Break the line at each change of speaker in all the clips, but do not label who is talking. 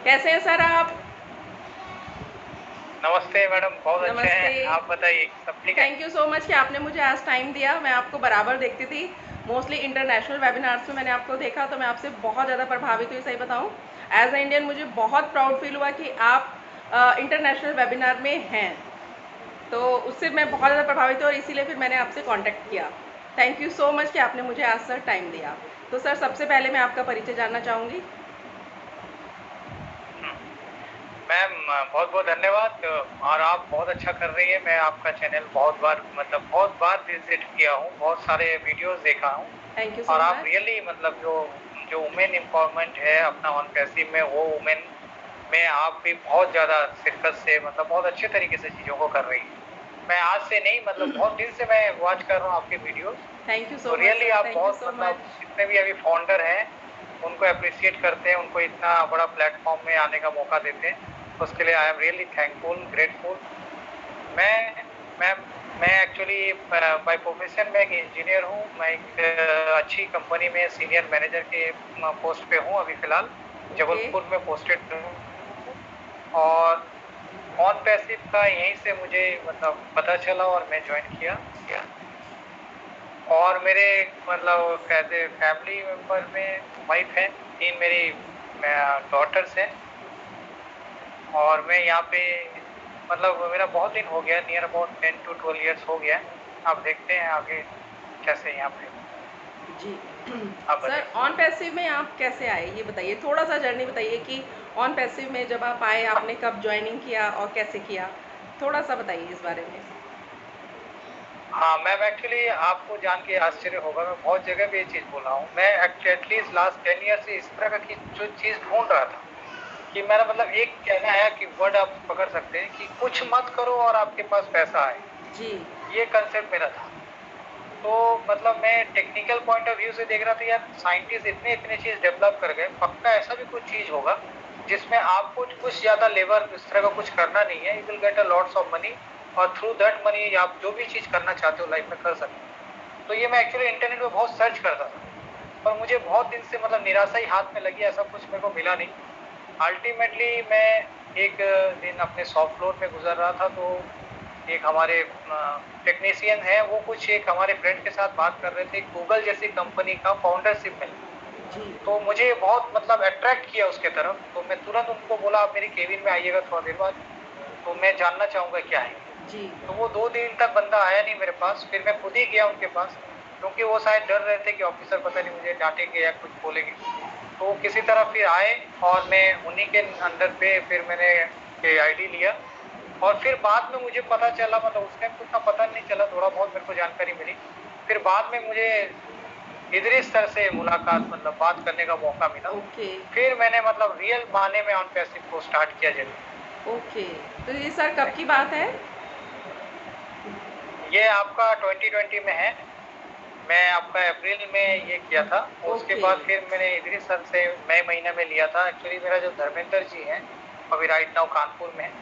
कैसे हैं सर आप?
नमस्ते मैडम, बहुत अच्छे
नमस्ते।
हैं। आप बताइए, सब ठीक है?
थैंक यू सो मच कि आपने मुझे आज टाइम दिया। मैं आपको बराबर देखती थी, मोस्टली इंटरनेशनल वेबिनार्स में मैंने आपको देखा, तो मैं आपसे बहुत ज़्यादा प्रभावित हुई। सही बताऊँ, एज अ इंडियन मुझे बहुत प्राउड फील हुआ कि आप इंटरनेशनल वेबिनार में हैं। तो उससे मैं बहुत ज़्यादा प्रभावित हुई और इसीलिए फिर मैंने आपसे कांटेक्ट किया। थैंक यू सो मच कि आपने मुझे आज सर टाइम दिया। तो सर, सबसे पहले मैं आपका परिचय जानना चाहूँगी।
हुँ, मैम बहुत बहुत धन्यवाद। और आप बहुत अच्छा कर रही हैं। मैं आपका चैनल बहुत बार विजिट किया हूँ, बहुत सारे वीडियोस देखा हूँ।
थैंक यू सो
और आप
मच।
रियली मतलब जो जो वुमेन एम्पावरमेंट है अपना ऑन पैसिव में, वो वुमेन में आप भी बहुत ज़्यादा शिरकत से मतलब बहुत अच्छे तरीके से चीज़ों को कर रही हैं। मैं आज से नहीं, मतलब बहुत दिन से मैं वॉच कर रहा हूँ आपके वीडियोस।
थैंक यू
तो
सो मच
रियली
सर,
आप
थैंक यू
बहुत
सो
मतलब
मच।
जितने भी अभी फाउंडर हैं, उनको एप्रिशिएट करते हैं, उनको इतना बड़ा प्लेटफ़ॉर्म में आने का मौका देते हैं। तो उसके लिए I am really thankful, grateful. मैं मैम मैं एक्चुअली बाय प्रोफ़ेशन मैं एक इंजीनियर हूँ। मैं एक अच्छी कंपनी में सीनियर मैनेजर के पोस्ट पे हूँ अभी फ़िलहाल,
ओके।
जबलपुर में पोस्टेड हूँ। और ऑन पैसिव का यहीं से मुझे मतलब पता चला और मैं जॉइन किया। और मेरे मतलब कहते फैमिली मेंबर में वाइफ है, 3 मेरी डॉटर्स हैं। और मैं यहाँ पे मतलब मेरा बहुत दिन हो गया, नियर अबाउट 10 टू 12 इयर्स हो गया है। अब देखते हैं आगे कैसे यहाँ पे हूँ।
जी।
आप
सर,
बताइए?
ऑन पैसिव में आप कैसे आए, ये बताइए। थोड़ा सा जर्नी बताइए कि ऑन पैसिव में जब आप आए, आपने कब ज्वाइनिंग किया और कैसे किया। थोड़ा सा बताइए इस बारे में।
हाँ, मैम एक्चुअली आपको जान के आश्चर्य होगा, मैं बहुत जगह पे ये चीज़ बोला हूँ। मैं एटलीस्ट लास्ट 10 ईयर से इस तरह की जो चीज़ ढूँढ रहा था कि मेरा मतलब एक कहना है कि वर्ड आप पकड़ सकते हैं कि कुछ मत करो और आपके पास पैसा आए,
जी।
ये कांसेप्ट मेरा था। तो मतलब मैं टेक्निकल पॉइंट ऑफ व्यू से देख रहा था, यार साइंटिस्ट इतने-इतने चीज़ डेवलप कर गए, पक्का ऐसा भी कुछ चीज़ होगा जिसमें आपको कुछ ज़्यादा लेबर इस तरह का कुछ करना नहीं है। You will get a lots of money और थ्रू दैट मनी आप जो भी चीज़ करना चाहते हो लाइफ में कर सकते हो। तो ये मैं एक्चुअली इंटरनेट पे बहुत सर्च करता था, पर मुझे बहुत दिन से मतलब निराशा ही हाथ में लगी, ऐसा कुछ मेरे को मिला नहीं। अल्टीमेटली मैं एक दिन अपने शॉप फ्लोर में गुज़र रहा था, तो एक हमारे टेक्नीशियन हैं, वो कुछ एक हमारे फ्रेंड के साथ बात कर रहे थे, गूगल जैसी कंपनी का फाउंडरशिप मिला।
जी।
तो मुझे बहुत मतलब अट्रैक्ट किया उसके तरफ, तो मैं तुरंत उनको बोला आप मेरी केबिन में आइएगा थोड़ा देर बाद, तो मैं जानना चाहूँगा क्या है ये?
जी।
तो वो 2 दिन तक बंदा आया नहीं मेरे पास, फिर मैं खुद ही गया उनके पास, क्योंकि वो शायद डर रहे थे कि ऑफ़िसर पता नहीं मुझे डाँटेंगे या कुछ बोलेंगे। तो वो किसी तरह फिर आए और मैं उन्हीं के अंडर पे फिर मैंने ये आईडी लिया। और फिर बाद में मुझे पता चला, मतलब उस टाइम तो उतना पता नहीं चला, थोड़ा बहुत मेरे को जानकारी मिली। फिर बाद में मुझे इदरीश सर से मुलाकात मतलब बात करने का मौका मिला।
ओके।
फिर मैंने मतलब रियल मायने में ऑन पैसिव को स्टार्ट किया जर्नी।
ओके। तो ये सर कब की बात है?
ये आपका 2020 में है। मैं आपका अप्रैल में ये किया था और उसके
ओके।
बाद फिर मैंने इदरीश सर से मई महीने में लिया था। एक्चुअली मेरा जो धर्मेंद्र जी हैं, अभी राइट नाउ कानपुर में हैं,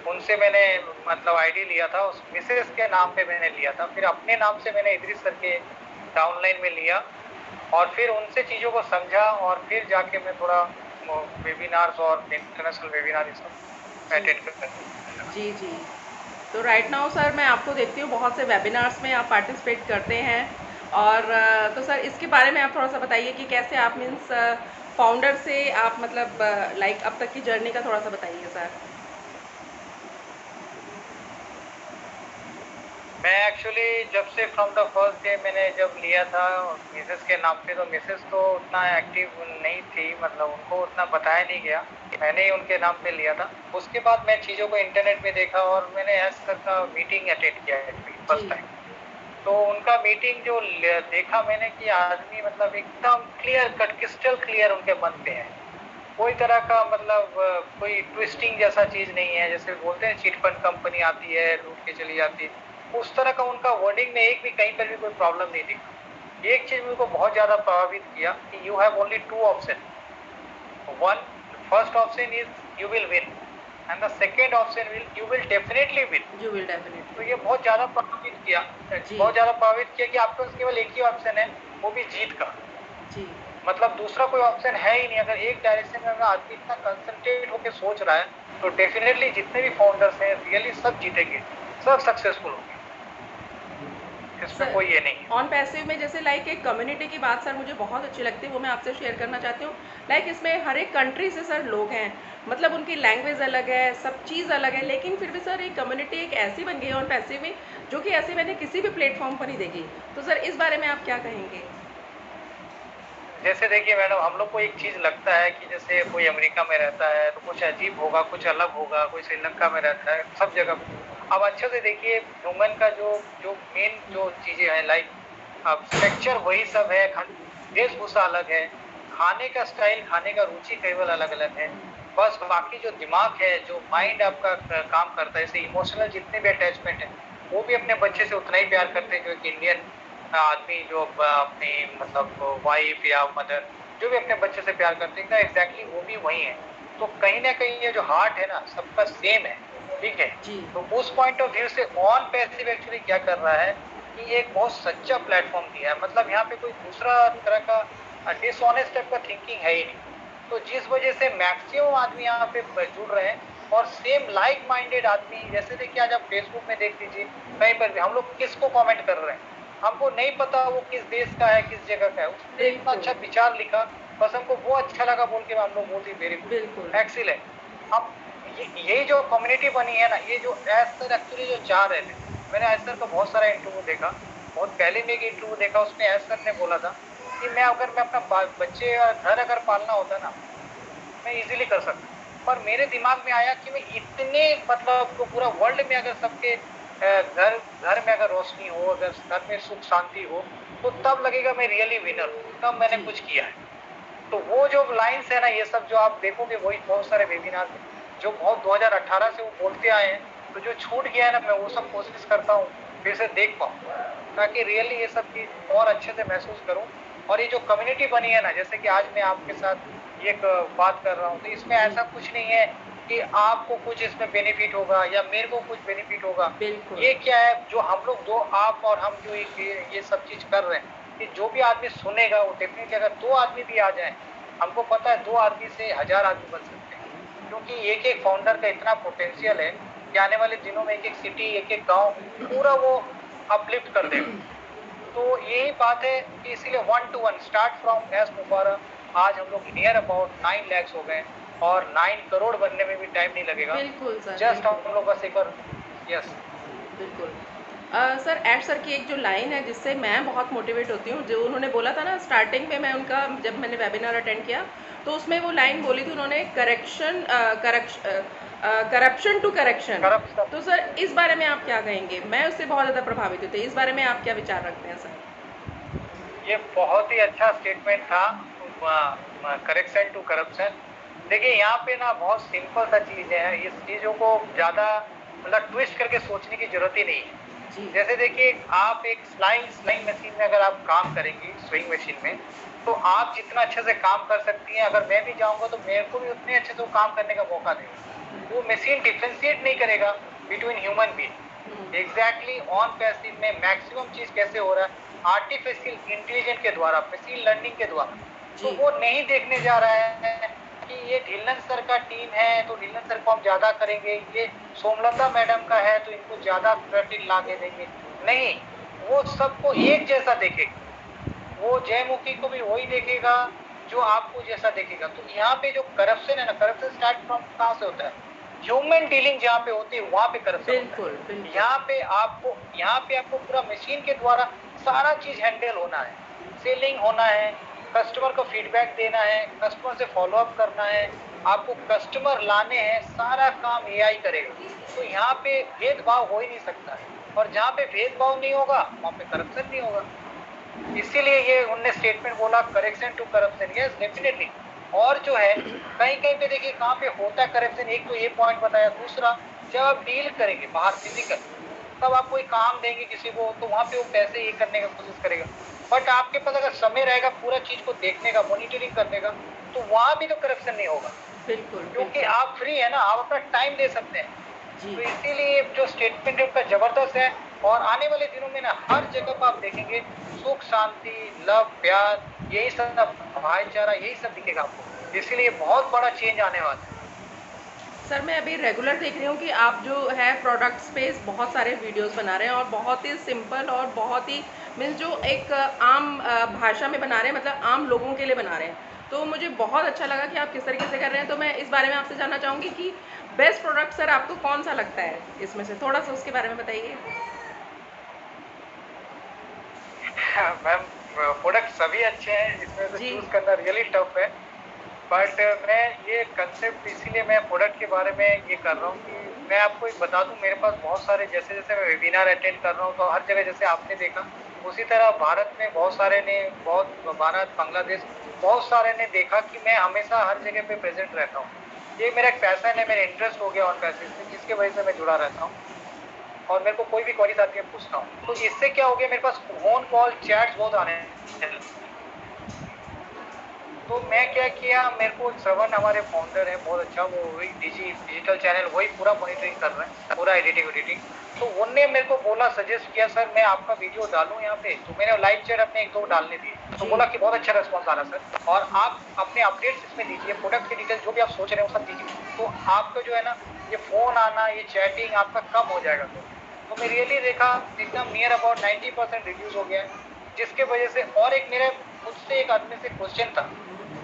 उनसे मैंने मतलब आईडी लिया था, उस मिसेज़ के नाम पे मैंने लिया था। फिर अपने नाम से मैंने इदरीश सर के डाउनलाइन में लिया और फिर उनसे चीज़ों को समझा और फिर जाके मैं थोड़ा वो वेबिनार्स और इंटरनेशनल वेबिनार ये सब
जी।
अटेंड करने लगा।
जी। जी। तो राइट नाउ सर, मैं आपको देखती हूँ बहुत से वेबिनार्स में आप पार्टिसिपेट करते हैं। और तो सर, इसके बारे में आप थोड़ा सा बताइए कि कैसे आप मीन्स फाउंडर से आप मतलब लाइक अब तक की जर्नी का थोड़ा सा बताइए सर।
मैं एक्चुअली जब से फ्रॉम द फर्स्ट डे मैंने जब लिया था मिसेस के नाम पे, तो मिसेस तो उतना एक्टिव नहीं थी, मतलब उनको उतना बताया नहीं गया। मैंने ही उनके नाम पे लिया था। उसके बाद मैं चीज़ों को इंटरनेट पे देखा और मैंने एस सर का मीटिंग अटेंड किया एक्चुअली
जी।
First time. तो उनका मीटिंग जो देखा मैंने कि आदमी मतलब एकदम क्लियर कट क्रिस्टल क्लियर उनके मन पे है। कोई तरह का मतलब कोई ट्विस्टिंग जैसा चीज़ नहीं है, जैसे बोलते हैं चिट फंड कंपनी आती है, लूट के चली जाती है। उस तरह का उनका वर्डिंग में एक भी कहीं पर भी कोई प्रॉब्लम नहीं दिखा। एक चीज़ मेरे को बहुत ज़्यादा प्रभावित किया कि you have only 2 option. One first option is you will win and the second option will you will definitely win.
You will
तो
डेफिनेटली
ये
विन।
बहुत ज़्यादा प्रभावित किया,
जी।
बहुत ज़्यादा प्रभावित किया कि आपके पास केवल एक ही ऑप्शन है, वो भी जीत का।
जी।
मतलब दूसरा कोई ऑप्शन है ही नहीं। अगर एक डायरेक्शन में अगर आदमी इतना कंसंट्रेट होकर सोच रहा है तो डेफिनेटली जितने भी फाउंडर्स हैं रियली सब जीतेंगे, सब सक्सेसफुल होंगे, इसमें
सर
कोई ये नहीं है।
ऑन पैसिव में जैसे लाइक एक कम्युनिटी की बात सर मुझे बहुत अच्छी लगती है, वो मैं आपसे शेयर करना चाहती हूँ। लाइक इसमें हर एक कंट्री से सर लोग हैं, मतलब उनकी लैंग्वेज अलग है, सब चीज़ अलग है, लेकिन फिर भी सर एक कम्युनिटी एक ऐसी बन गई है ऑन पैसिव में जो कि ऐसी मैंने किसी भी प्लेटफॉर्म पर नहीं देखी। तो सर इस बारे में आप क्या कहेंगे?
जैसे देखिए मैडम, हम लोग को एक चीज लगता है कि जैसे कोई अमेरिका में रहता है तो कुछ अजीब होगा, कुछ अलग होगा, कोई श्रीलंका में रहता है, सब जगह पे। अब अच्छे से देखिए, ह्यूमन का जो जो मेन जो चीजें हैं, लाइक अब स्ट्रक्चर वही सब है, वेशभूषा अलग है, खाने का स्टाइल, खाने का रुचि केवल अलग अलग है। बस बाकी जो दिमाग है, जो माइंड आपका काम करता है, जैसे इमोशनल जितने भी अटैचमेंट है, वो भी अपने बच्चे से उतना ही प्यार करते हैं जो एक इंडियन आदमी जो अपनी मतलब वाइफ या मदर जो भी अपने बच्चे से प्यार करते हैं ना, एग्जैक्टली वो भी वही है। तो कहीं ना कहीं ये जो हार्ट है ना, सबका सेम है, ठीक है।
जी
तो उस पॉइंट ऑफ व्यू से ऑन पैसिव एक्चुअली क्या कर रहा है कि एक बहुत सच्चा प्लेटफॉर्म दिया है। मतलब यहाँ पे कोई दूसरा तरह का डिसऑनेस्ट टाइप का थिंकिंग है ही नहीं। तो जिस वजह से मैक्सिमम आदमी यहाँ पे जुड़ रहे हैं, और सेम लाइक माइंडेड आदमी, जैसे देखिए आज आप फेसबुक में देख लीजिए, कहीं पर भी हम लोग किसको कमेंट कर रहे हैं, हमको नहीं पता वो किस देश का है, किस जगह का है, उसने इतना
बिल्कुल
अच्छा विचार लिखा, बस हमको वो अच्छा लगा बोल के हम लोग बोलते वेरी
बिल्कुल।
Good, excellent. हम ये जो कम्युनिटी बनी है ना, ये जो एसर एक्चुअली जो चाह रहे थे, मैंने एसर का बहुत सारा इंटरव्यू देखा, बहुत पहले में एक इंटरव्यू देखा, उसमें एसर ने बोला था कि मैं अपना बच्चे या घर अगर पालना होता ना, मैं इजीली कर सकता, पर मेरे दिमाग में आया कि मैं इतने मतलब तो पूरा वर्ल्ड में अगर सबके घर घर में अगर रोशनी हो, अगर घर में सुख शांति हो, तो तब लगेगा मैं रियली विनर हूँ, तब मैंने
जी
कुछ किया है। तो वो जो लाइन्स है ना, ये सब जो आप देखोगे वही बहुत सारे वेबिनार में जो बहुत 2018 से वो बोलते आए हैं, तो जो छूट गया है ना, मैं वो सब कोशिश करता हूँ फिर से देख पाऊँ, ताकि रियली ये सब चीज और अच्छे से महसूस करूँ। और ये जो कम्युनिटी बनी है ना, जैसे कि आज मैं आपके साथ ये एक बात कर रहा हूँ, तो इसमें
जी
ऐसा कुछ नहीं है कि आपको कुछ इसमें बेनिफिट होगा या मेरे को कुछ बेनिफिट होगा।
बिल्कुल
ये क्या है, जो हम लोग दो, आप और हम जो ये सब चीज कर रहे हैं, कि जो भी आदमी सुनेगा वो डेफिनेटली, अगर 2 आदमी भी आ जाएँ, हमको पता है 2 आदमी से 1000 आदमी बन सकते हैं। क्योंकि एक-एक फाउंडर का इतना पोटेंशियल है कि आने वाले दिनों में एक-एक सिटी, एक-एक गाँव पूरा वो अपलिफ्ट कर देगा। तो यही बात है कि इसीलिए 1 टू 1 स्टार्ट फ्रॉम एस मुबारक, आज हम लोग नियर अबाउट 9 लैक्स हो गए, और 9 करोड़ बनने में भी टाइम नहीं लगेगा।
बिल्कुल सर
जस्ट
बिल्कुल
हम लोग बस एक बार, यस।
बिल्कुल। सर एड सर की एक जो लाइन है जिससे मैं बहुत मोटिवेट होती हूँ, जो उन्होंने बोला था ना स्टार्टिंग में, मैं उनका जब मैंने वेबिनार अटेंड किया तो उसमें वो लाइन बोली थी उन्होंने, करप्शन टू करेक्शन।
करप्शन,
तो सर इस बारे में आप क्या कहेंगे? मैं उससे बहुत ज़्यादा प्रभावित हुई थी, इस बारे में आप क्या विचार रखते हैं सर?
ये बहुत ही अच्छा स्टेटमेंट था, करेक्शन टू करप्शन। देखिए यहाँ पे ना बहुत सिंपल सा चीज है, इस चीजों को ज्यादा मतलब ट्विस्ट करके सोचने की जरूरत ही नहीं है।
जी
जैसे देखिए, आप एक स्लाइंग मशीन में अगर आप काम करेंगी, स्विंग मशीन में, तो आप जितना अच्छे से काम कर सकती हैं, अगर मैं भी जाऊंगा तो मेरे को भी उतने अच्छे से वो काम करने का मौका देगा। वो मशीन डिफरेंशिएट नहीं करेगा between human being. Exactly on passive में मैक्सिमम चीज कैसे हो रहा है, आर्टिफिशियल इंटेलिजेंस के द्वारा, मशीन लर्निंग के द्वारा। तो
जी
वो नहीं देखने जा रहा है कि ये ढिल्लन सर का टीम है तो ढिल्लन सर को हम ज्यादा करेंगे, ये सोमलता मैडम का है तो इनको ज्यादा क्रेडिट ला के देंगे। नहीं, वो सबको एक जैसा देखेगा, वो जयमुखी को भी वही देखेगा जो आपको जैसा देखेगा। तो यहाँ पे जो करप्शन है ना, करप्शन स्टार्ट फ्रॉम कहाँ से होता है, ह्यूमन डीलिंग जहाँ पे होती है वहां पे करप्शन होता
बिल्कुल
है।
बिल्कुल
यहाँ पे आपको पूरा मशीन के द्वारा सारा चीज हैंडल होना है, सेलिंग होना है, कस्टमर को फीडबैक देना है, कस्टमर से फॉलो अप करना है, आपको कस्टमर लाने हैं, सारा काम एआई करेगा। तो यहाँ पे भेदभाव हो ही नहीं सकता है, और जहाँ पे भेदभाव नहीं होगा वहां पे करप्शन नहीं होगा। इसीलिए ये उनने स्टेटमेंट बोला, correction to corruption, yes definitely. और जो है, कहीं कहीं पे देखिए कहाँ पे होता है करप्शन, एक तो ये पॉइंट बताया, दूसरा जब आप डील करेंगे बाहर फिजिकल, तब आप कोई काम देंगे किसी को तो वहां पे वो पैसे ये करने का कोशिश करेगा। बट आपके पास अगर समय रहेगा पूरा चीज को देखने का, मॉनिटरिंग करने का, तो वहां भी तो करप्शन नहीं होगा,
बिल्कुल
क्योंकि
बिल्कुल
आप फ्री है ना, आप अपना टाइम दे सकते हैं।
जी
तो इसीलिए जो स्टेटमेंट है उनका जबरदस्त है। और आने वाले दिनों में ना हर जगह पर आप देखेंगे सुख शांति, लव, प्यार, यही सब, भाईचारा, यही सब दिखेगा आपको। इसीलिए बहुत बड़ा चेंज आने वाला है।
सर मैं अभी रेगुलर देख रही हूँ कि आप जो है प्रोडक्ट्स पे बहुत सारे वीडियोस बना रहे हैं और बहुत ही सिंपल और बहुत ही मीन्स जो एक आम भाषा में बना रहे हैं, मतलब आम लोगों के लिए बना रहे हैं। तो मुझे बहुत अच्छा लगा कि आप किस तरीके से कर रहे हैं। तो मैं इस बारे में आपसे जानना चाहूँगी कि बेस्ट प्रोडक्ट सर आपको कौन सा लगता है इसमें से, थोड़ा सा उसके बारे में बताइए।
मैम, प्रोडक्ट सभी अच्छे हैं, इसमें से
जी
चूज करना रियली टफ है। बट मैं ये कंसेप्ट इसीलिए मैं प्रोडक्ट के बारे में ये कर रहा हूँ कि मैं आपको एक बता दूं, मेरे पास बहुत सारे, जैसे जैसे मैं वेबिनार अटेंड कर रहा हूँ तो हर जगह जैसे आपने देखा उसी तरह भारत में बहुत सारे ने, बहुत भारत, बांग्लादेश, बहुत सारे ने देखा कि मैं हमेशा हर जगह पे प्रेजेंट रहता हूँ। ये मेरा एक पैशन है, मेरा इंटरेस्ट हो गया ऑन पैसे से, जिसकी वजह से मैं जुड़ा रहता हूँ और मेरे को कोई भी क्वेरीज आती है पूछता हूँ। तो इससे क्या हो गया, मेरे पास फोन कॉल, चैट्स बहुत आने लगे। तो मैं क्या किया, मेरे को श्रवण हमारे फाउंडर है बहुत अच्छा, वो वही डिजिटल चैनल वही पूरा मॉनिटरिंग कर रहे हैं, पूरा एडिटिंग। तो उनने मेरे को बोला, सजेस्ट किया, सर मैं आपका वीडियो डालूं यहाँ पे। तो मैंने लाइव चैट अपने एक दो डालने दिए, तो
जी
बोला कि बहुत अच्छा रेस्पॉन्स आ रहा सर, और आप अपने अपडेट्स इसमें दीजिए, प्रोडक्ट की डिटेल जो भी आप सोच रहे हो सब दीजिए, तो आपका जो है ना ये फोन आना, ये चैटिंग आपका कम हो जाएगा सर। तो मैं रियली देखा एकदम नियर अबाउट 90% रिड्यूस हो गया है, जिसके वजह से। और एक मेरे मुझसे एक आदमी से क्वेश्चन था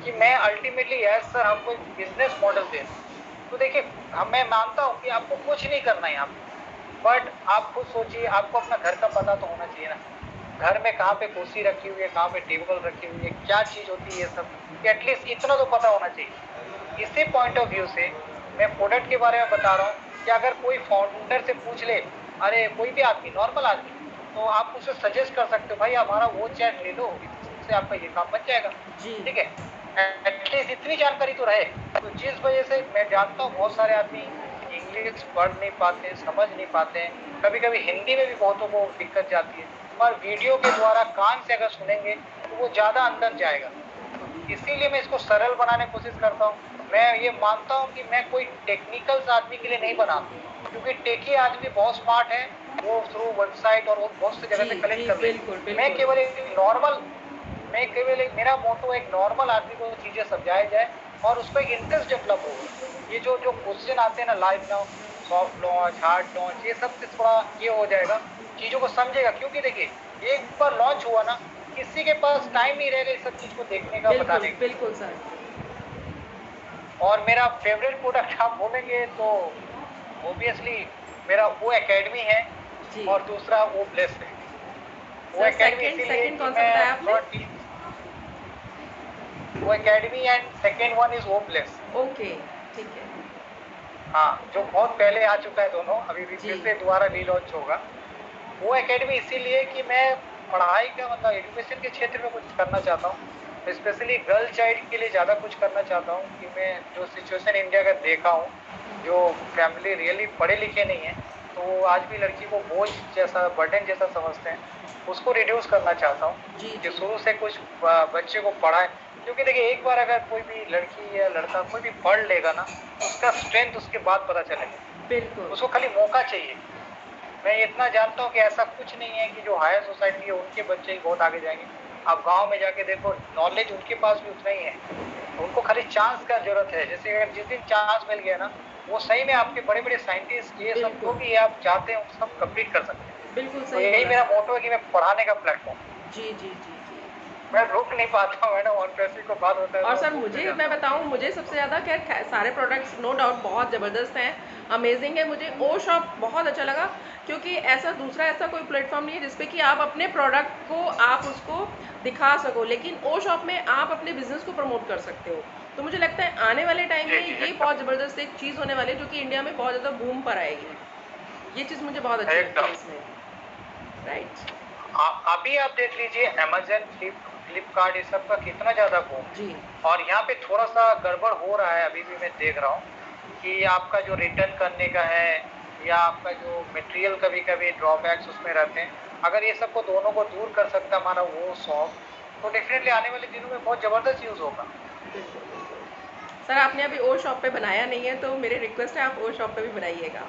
कि मैं अल्टीमेटली, यस सर, हमको एक बिजनेस मॉडल दे रहा हूँ। तो देखिए, मैं मानता हूँ कि आपको कुछ नहीं करना है यहाँ पे, बट आप खुद सोचिए, आपको अपना घर का पता तो होना चाहिए ना। घर में कहाँ पे कुर्सी रखी हुई है, कहाँ पे टेबल रखी हुई है, क्या चीज होती है, ये सब एटलीस्ट इतना तो पता होना चाहिए। इसी पॉइंट ऑफ व्यू से मैं प्रोडक्ट के बारे में बता रहा हूँ कि अगर कोई फाउंडर से पूछ ले, अरे कोई भी आदमी, नॉर्मल आदमी, तो आप उसे सजेस्ट कर सकते हो, भाई हमारा वो चैट ले लो, इससे आपका ये काम बन जाएगा।
जी
ठीक है, एटलीस्ट इतनी जानकारी तो रहे। तो जिस वजह से मैं जानता हूँ बहुत सारे आदमी इंग्लिश पढ़ नहीं पाते हैं, समझ नहीं पाते हैं, कभी कभी हिंदी में भी बहुतों को दिक्कत जाती है, पर वीडियो के द्वारा कान से अगर सुनेंगे तो वो ज्यादा अंदर जाएगा। तो इसीलिए मैं इसको सरल बनाने की कोशिश करता हूँ। मैं ये मानता हूँ कि मैं कोई टेक्निकल आदमी के लिए नहीं बना रहा, क्योंकि टेकी आदमी बहुत स्मार्ट है, वो थ्रू वेबसाइट और वो बहुत सी जगह
जी
से कलेक्ट
जी
कर लेंगे।
बिल्कुल
मैं
बिल्कुल।
केवल एक नॉर्मल मैं केवल एक मेरा मोटो एक नॉर्मल आदमी को चीजें समझाया जाए और उसको एक इंटरेस्ट डेवलप होगा। ये जो जो क्वेश्चन आते हैं ना, live now, soft launch, hard launch, ये सब से थोड़ा ये हो जाएगा, चीजों को समझेगा। क्योंकि देखिए, एक बार लॉन्च हुआ ना, किसी के पास टाइम नहीं रहेगा इस सब चीज को देखने का,
बिल्कुल
बताने का।
बिल्कुल सर।
और मेरा फेवरेट प्रोडक्ट आप बोलेंगे तो ऑब्वियसली मेरा वो एकेडमी है,
जी
और दूसरा वो ब्लेस है। वो
सर,
एकेडमी
सेकंड
इसीलिए
सेकंड
कि
कौन सा
मैं
बताया आपने?
थोड़ा वो academy, and second one is hopeless.
Okay, ठीक है।
हाँ, जो बहुत पहले आ चुका है दोनों, अभी
जी
फिर से दोबारा रीलॉन्च होगा। वो एकेडमी इसीलिए कि मैं पढ़ाई का, मतलब एजुकेशन के क्षेत्र में कुछ करना चाहता हूँ, स्पेशली गर्ल चाइल्ड के लिए ज्यादा कुछ करना चाहता हूँ। कि मैं जो सिचुएशन इंडिया का देखा हूँ, जो फैमिली रियली पढ़े लिखे नहीं है, तो वो आज भी लड़की को बोझ जैसा, बर्डन जैसा समझते हैं, उसको रिड्यूस करना चाहता हूँ
जी
कि
जी
शुरू से कुछ बच्चे को पढ़ाए। क्योंकि देखिए, एक बार अगर कोई भी लड़की या लड़का कोई भी पढ़ लेगा ना, उसका स्ट्रेंथ उसके बाद पता चलेगा।
बिल्कुल
उसको खाली मौका चाहिए। मैं इतना जानता हूँ कि ऐसा कुछ नहीं है कि जो हायर सोसाइटी है उनके बच्चे ही बहुत आगे जाएंगे। आप गांव में जाके देखो, नॉलेज उनके पास भी उतना ही है, उनको खाली चांस का जरूरत है। जैसे अगर जिस दिन चांस मिल गया ना, वो सही में आपके बड़े बड़े साइंटिस्ट, ये सब जो
बिल्कुल
भी आप चाहते हैं वो सब कंप्लीट कर सकते हैं।
बिल्कुल
तो
सही
यही
बोला
मेरा
सर।
मोटो है कि मैं पढ़ाने का प्लेटफॉर्म।
जी जी जी जी।
मैं रुक नहीं पाता हूँ मैडम, ऑन पैसे को बात होता है तो
और
मैं
सर
मूव में
मुझे मैं
जाता हूँ।
बताऊं, मुझे सबसे ज़्यादा क्या सारे प्रोडक्ट्स नो डाउट बहुत ज़बरदस्त हैं, अमेजिंग है। मुझे ओ शॉप बहुत अच्छा लगा, क्योंकि ऐसा दूसरा ऐसा कोई प्लेटफॉर्म नहीं है जिसपे कि आप अपने प्रोडक्ट को आप उसको दिखा सको, लेकिन ओ शॉप में आप अपने बिजनेस को प्रमोट कर सकते हो। तो मुझे लगता है आने वाले टाइम
जी
में
जी,
ये
एकदम
बहुत ज़बरदस्त एक चीज़ होने वाली है, जो कि इंडिया में बहुत ज़्यादा बूम पर आएगी। ये चीज़ मुझे बहुत अच्छी लगती है
एकदम।
इसमें। राइट।
अभी आप देख लीजिए, अमेजन, फ्लिपकार्ट, ये सब का कितना ज्यादा बूम है।
जी
और यहाँ पे थोड़ा सा गड़बड़ हो रहा है, अभी भी मैं देख रहा हूँ कि आपका जो रिटर्न करने का है, या आपका जो मटेरियल कभी कभी ड्रॉबैक्स उसमें रहते हैं, अगर ये सबको दोनों को दूर कर सकता हमारा वो शॉप, तो डेफिनेटली आने वाले दिनों में बहुत जबरदस्त यूज होगा।
बिल्कुल बिल्कुल। सर आपने अभी ओ शॉप पे बनाया नहीं है, तो मेरी रिक्वेस्ट है आप ओ शॉप पे भी बनाइएगा।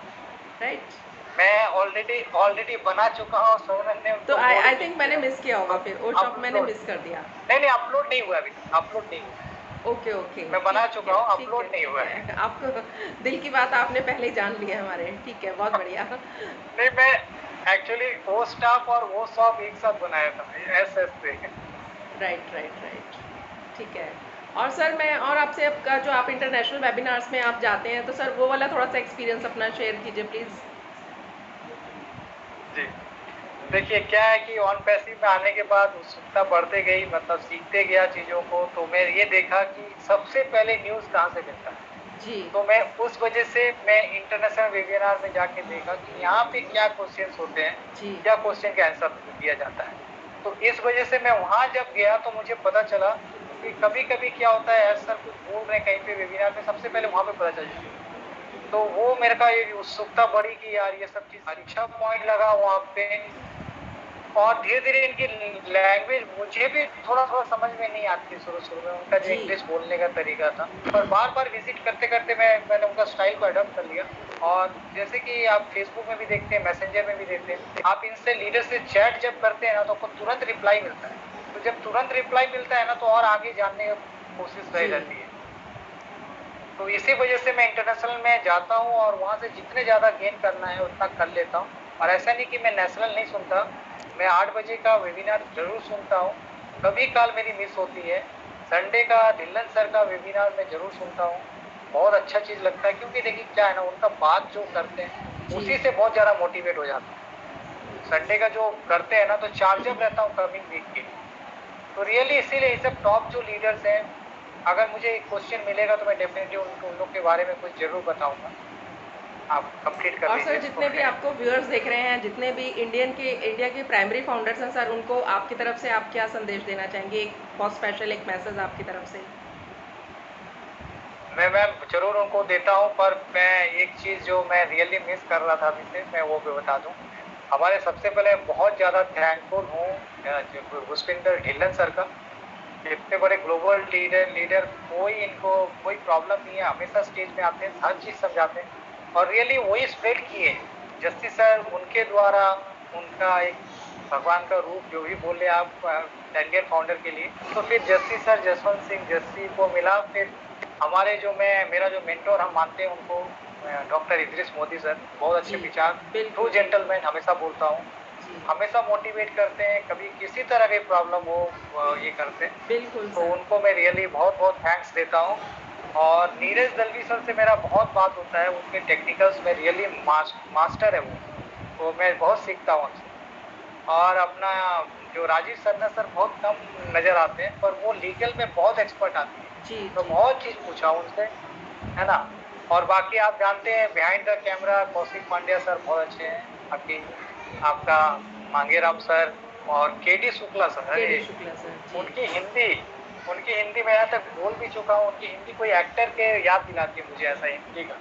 राइट।
मैं ऑलरेडी ऑलरेडी बना चुका हूँ, सोनल ने
तो
उनको
आई
मोड़
आई
के
थिंक मैंने मिस किया होगा, फिर वो शॉप मैंने
अपलोड
मिस कर दिया।
नहीं अपलोड नहीं हुआ, अभी अपलोड नहीं हुआ।
ओके ओके,
मैं बना
ठीक
चुका
है
हूँ,
ठीक है
अपलोड नहीं
ठीक
हुआ है।
है, आपको दिल की बात आपने पहले ही जान ली है हमारे, ठीक है, बहुत बढ़िया।
नहीं, मैं एक्चुअली वो स्टाफ और वो शॉप एक साथ बनाया था, एस एस से।
राइट राइट राइट, ठीक है। और सर मैं और आपसे आपका जो आप इंटरनेशनल वेबिनार्स में आप जाते हैं, तो सर वो वाला थोड़ा सा एक्सपीरियंस अपना शेयर कीजिए प्लीज़।
जी, देखिए क्या है कि ऑन पैसिव में आने के बाद उत्सुकता बढ़ते गई, मतलब सीखते गया चीज़ों को, तो मैं ये देखा कि सबसे पहले न्यूज़ कहाँ से मिलता है।
जी
तो मैं उस वजह से मैं इंटरनेशनल वेबिनार में जाके देखा कि यहाँ पे क्या क्वेश्चंस होते हैं,
जी
क्या क्वेश्चन का आंसर दिया जाता है। तो इस वजह से मैं वहाँ जब गया तो मुझे पता चला कि कभी-कभी क्या होता है, सर कुछ बोल रहे हैं कहीं पे वेबिनार में, सबसे पहले वहाँ पे पता चल जाता है। तो वो मेरे का एक उत्सुकता बढ़ी कि यार ये सब चीज़ अच्छा पॉइंट लगा वहाँ पे। और धीरे-धीरे इनकी लैंग्वेज मुझे भी थोड़ा-थोड़ा समझ में नहीं आती थी शुरू-शुरू में, उनका जो
जी
इंग्लिश बोलने का तरीका था। पर बार-बार विज़िट करते-करते मैंने उनका स्टाइल को अडॉप्ट कर लिया। और जैसे कि आप फ़ेसबुक में भी देखते हैं, मैसेंजर में भी देखते हैं, आप इनसे लीडर से चैट जब करते हैं ना, तो आपको तुरंत रिप्लाई मिलता है। तो जब तुरंत रिप्लाई मिलता है ना, तो और आगे जानने की कोशिश रह
जी
जाती है। तो इसी वजह से मैं इंटरनेशनल में जाता हूँ और वहाँ से जितने ज़्यादा गेन करना है उतना कर लेता हूँ। और ऐसा नहीं कि मैं नेशनल नहीं सुनता, मैं 8 बजे का वेबिनार ज़रूर सुनता हूँ, कभी-काल मेरी मिस होती है। संडे का ढिल्लन सर का वेबिनार मैं ज़रूर सुनता हूँ, बहुत अच्छा चीज़ लगता है, क्योंकि देखिए क्या है ना, उनका बात जो करते हैं,
जी
उसी से बहुत ज़्यादा मोटिवेट हो जाता हूँ। संडे का जो करते हैं ना, तो चार्ज अप रहता हूँ कमिंग वीक के लिए। तो रियली इसीलिए ये सब टॉप जो लीडर्स हैं, अगर मुझे क्वेश्चन मिलेगा तो मैं डेफिनिटली उन लोग के बारे में कुछ ज़रूर बताऊँगा। आप कंप्लीट कर
और
दीजिए
सर
इसको।
जितने भी आपको व्यूअर्स देख रहे हैं, जितने भी इंडिया के प्राइमरी फाउंडर्स हैं सर, उनको आपकी तरफ से आप क्या संदेश देना चाहेंगे, एक बहुत स्पेशल एक मैसेज आपकी तरफ से।
मैं मैम ज़रूर उनको देता हूँ, पर मैं एक चीज़ जो मैं रियली मिस कर रहा था अभी से, मैं वो भी बता दूँ। हमारे सबसे पहले बहुत ज़्यादा थैंकफुल हूँ जो भूपेंद्र ढिल्लन सर का। इतने बड़े ग्लोबल लीडर लीडर कोई इनको कोई प्रॉब्लम नहीं है, हमेशा स्टेज में आते हैं, हर चीज़ समझाते हैं और रियली वही स्प्रेड किए हैं। जस्टिस सर उनके द्वारा, उनका एक भगवान का रूप जो भी बोले आप इंडियन फाउंडर के लिए, तो फिर जस्टिस सर जसवंत सिंह जस्सी को मिला, फिर हमारे जो मेरा जो मेंटर हम मानते हैं उनको डॉक्टर इदरीस मोदी सर, बहुत अच्छे
जी
विचार, ट्रू
बिल्कुल बिल्कुल।
जेंटलमैन हमेशा बोलता हूँ,
जी
हमेशा मोटिवेट करते हैं, कभी किसी तरह की प्रॉब्लम हो ये करते हैं।
बिल्कुल
तो
सर।
उनको मैं रियली बहुत-बहुत थैंक्स देता हूँ। और नीरज दलवी सर से मेरा बहुत बात होता है, उनके टेक्निकल्स में रियली मास्टर है वो, तो मैं बहुत सीखता हूँ उनसे। और अपना जो राजीव सन्ना सर बहुत कम नज़र आते हैं, पर वो लीगल में बहुत एक्सपर्ट आदमी है,
जी
तो
जी
बहुत चीज़ पूछा उनसे, है ना? और बाकी आप जानते हैं behind the camera Kaushik Pandya sir बहुत अच्छे हैं, बाकी आपका मांगेराम सर और केडी शुक्ला सर,
के डी
अरे!
शुक्ला सर। जी
उनकी हिंदी उनकी हिंदी मैं यहाँ तक बोल भी चुका हूँ, उनकी हिंदी कोई एक्टर के याद दिलाती है मुझे, ऐसा हिंदी का,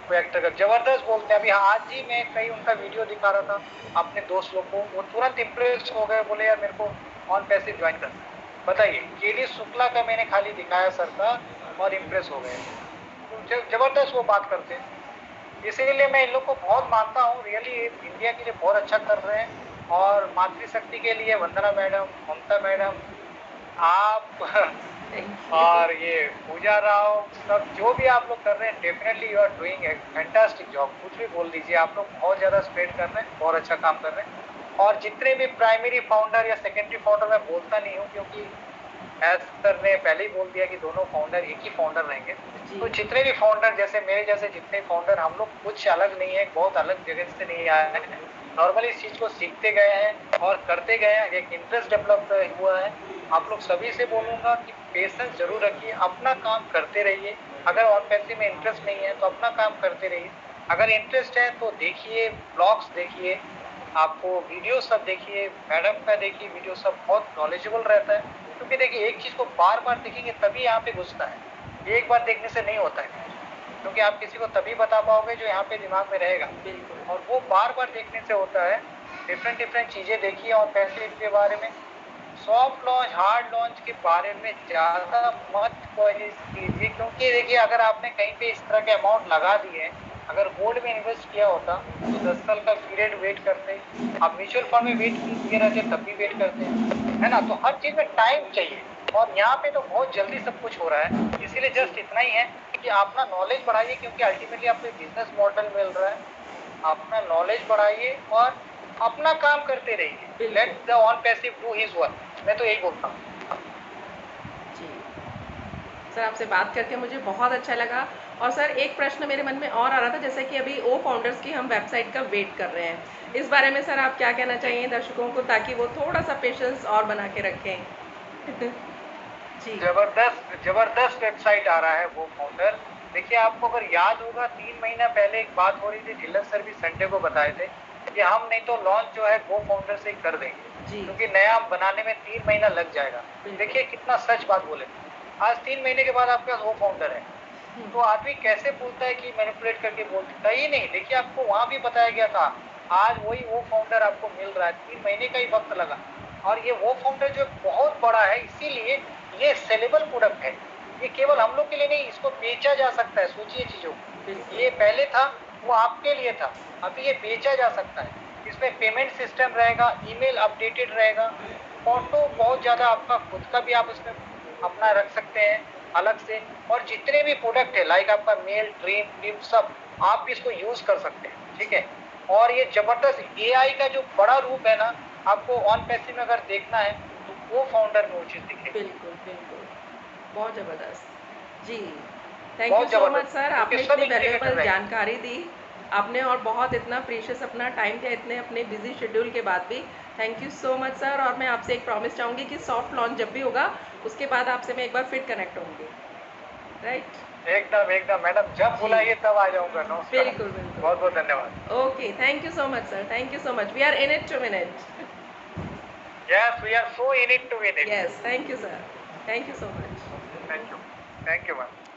कोई एक्टर का ज़बरदस्त बोलते हैं। अभी आज ही मैं कहीं उनका वीडियो दिखा रहा था अपने दोस्त लोग को, वो तुरंत इम्प्रेस हो गए, बोले यार मेरे को ऑन पैसिव जॉइन करना है। बताइए, केडी शुक्ला का मैंने खाली दिखाया सर का और इम्प्रेस हो गए वो। तो ज़बरदस्त वो बात करते हैं। इसीलिए मैं इन लोग को बहुत मानता हूँ, रियली इंडिया के लिए बहुत अच्छा कर रहे हैं। और मातृशक्ति के लिए वंदना मैडम, ममता मैडम, आप
थैंक यू।
और ये पूजा राव, सब जो भी आप लोग कर रहे हैं, definitely you are doing a fantastic job. कुछ भी बोल दीजिए, आप लोग बहुत ज़्यादा स्प्रेड कर रहे हैं, बहुत अच्छा काम कर रहे हैं। और जितने भी प्राइमरी फाउंडर या सेकेंडरी फाउंडर, मैं बोलता नहीं हूँ क्योंकि एज सर ने पहले ही बोल दिया कि दोनों फाउंडर एक ही फाउंडर रहेंगे।
जी
तो जितने भी फाउंडर, जैसे मेरे जैसे जितने फाउंडर, हम लोग कुछ अलग नहीं है, बहुत अलग जगह से नहीं आए हैं, नॉर्मली इस चीज को सीखते गए हैं और करते गए हैं, एक इंटरेस्ट डेवलप हुआ है। आप लोग सभी से बोलूंगा कि पेशेंस जरूर रखिए, अपना काम करते रहिए। अगर ऑन पैसिव में इंटरेस्ट नहीं है तो अपना काम करते रहिए, अगर इंटरेस्ट है तो देखिए, ब्लॉग्स देखिए, आपको वीडियो सब देखिए, मैडम का देखिए वीडियो, सब बहुत नॉलेजेबल रहता है। क्योंकि देखिए एक चीज को बार बार देखेंगे तभी यहाँ पे घुसता है, एक बार देखने से नहीं होता है कुछ, क्योंकि आप किसी को तभी बता पाओगे जो यहाँ पे दिमाग में रहेगा,
बिल्कुल
और वो बार बार देखने से होता है। डिफरेंट डिफरेंट चीजें देखिए और पैसे के बारे में, सॉफ्ट लॉन्च हार्ड लॉन्च के बारे में ज्यादा मत क्वेरीज कीजिए, क्योंकि देखिए अगर आपने कहीं पे इस तरह के अमाउंट लगा दिए अगर गोल्ड में इन्वेस्ट किया होता तो 10 साल का पीरियड वेट करते, आप म्यूचुअल फंड में वेट किए रहते तब भी वेट करते हैं, है ना। तो हर चीज में टाइम चाहिए, और यहाँ पे तो बहुत जल्दी सब कुछ हो रहा है। इसीलिए जस्ट इतना ही है कि अपना नॉलेज बढ़ाइए, क्योंकि अल्टीमेटली आपको बिजनेस मॉडल मिल रहा है। अपना नॉलेज बढ़ाइए और अपना काम करते रहिए।
बिल्कुल।
Let the on passive do his work, मैं तो यही बोलता हूँ।
जी सर, आपसे बात करके मुझे बहुत अच्छा लगा। और सर एक प्रश्न मेरे मन में और आ रहा था, जैसे कि अभी ओ फाउंडर्स की हम वेबसाइट का वेट कर रहे हैं, इस बारे में सर आप क्या कहना चाहिए दर्शकों को, ताकि वो थोड़ा सा पेशेंस और बना के रखें? जी
जबरदस्त जबरदस्त वेबसाइट आ रहा है वो फाउंडर। देखिए, आपको अगर याद होगा 3 महीना पहले एक बात हो रही थी, ढिल्लन सर भी संडे को बताए थे कि हम नहीं तो लॉन्च जो है गो फाउंडर से ही कर देंगे,
जी
क्योंकि नया बनाने में 3 महीना लग जाएगा।
बिल्कुल।
देखिए कितना सच बात बोले। आज 3 महीने के बाद आपके पास वो फाउंडर है। तो आदमी कैसे बोलता है कि मैनिपुलेट करके बोल सकता है? ही नहीं। देखिए, आपको वहां भी बताया गया था, आज वही वो फाउंडर आपको मिल रहा है, 3 महीने का ही वक्त लगा। और ये वो फाउंडर जो बहुत बड़ा है, इसीलिए ये सेलेबल प्रोडक्ट है। ये केवल हम लोग के लिए नहीं, इसको बेचा जा सकता है। सोचिए चीजों को,
बिल्कुल
ये पहले था वो आपके लिए था, अभी ये बेचा जा सकता है। इसमें पेमेंट सिस्टम रहेगा, ईमेल अपडेटेड रहेगा, फोटो बहुत ज्यादा आपका खुद का भी आप इसमें अपना रख सकते हैं अलग से। और जितने भी प्रोडक्ट है, लाइक आपका मेल, ड्रीम, टिप, सब आप भी इसको यूज कर सकते हैं। ठीक है। और ये जबरदस्त एआई का जो बड़ा रूप है ना, आपको ऑन पैसिव में अगर देखना है तो वो फाउंडर में वो चीज दिखेगी।
बिल्कुल बिल्कुल, बहुत ज़बरदस्त। जी, थैंक यू
बहुत
सो मच
जबरदस्त,
सर,
क्योंकि
आपने
सब
इतनी
इंटीग्रेटेड
वैल्यूएबल
रहेंगे।
जानकारी दी आपने, और बहुत इतना प्रीशियस अपना टाइम दिया इतने अपने बिजी शेड्यूल के बाद भी। Thank you so much sir. और मैं आपसे एक प्रॉमिस चाहूँगी कि सॉफ्ट लॉन्च जब भी होगा उसके बाद आपसे मैं एक बार फिर कनेक्ट होंगी, राइट?
एकदम एकदम मैडम, जब
जी
बुलाइए तब आ जाऊंगा। नमस्कार।
बिल्कुल बिल्कुल।
बहुत बहुत धन्यवाद।
Okay, thank you so much sir, thank you so much, we are in it to win it.
Yes, we are so in it to win it.
Yes, thank you sir, thank you so much.
Thank you. Thank you ma'am.